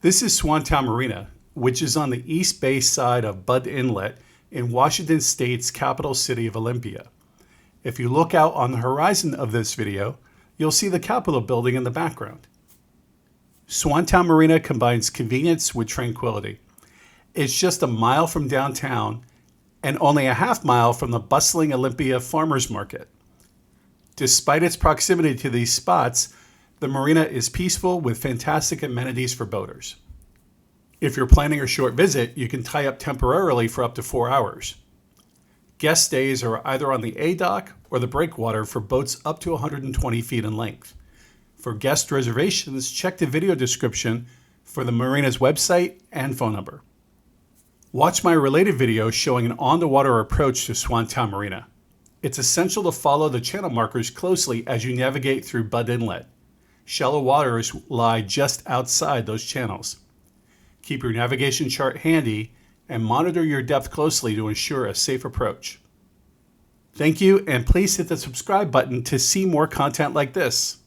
This is Swantown Marina, which is on the east bay side of Bud Inlet in Washington State's capital city of Olympia. If you look out on the horizon of this video, you'll see the Capitol building in the background. Swantown Marina combines convenience with tranquility. It's just a mile from downtown and only a half mile from the bustling Olympia Farmers Market. Despite its proximity to these spots, the marina is peaceful with fantastic amenities for boaters. If you're planning a short visit, you can tie up temporarily for up to 4 hours. Guest stays are either on the A dock or the breakwater for boats up to 120 feet in length. For guest reservations, check the video description for the marina's website and phone number. Watch my related video showing an on-the-water approach to Swantown Marina. It's essential to follow the channel markers closely as you navigate through Bud Inlet. Shallow waters lie just outside those channels. Keep your navigation chart handy and monitor your depth closely to ensure a safe approach. Thank you, and please hit the subscribe button to see more content like this.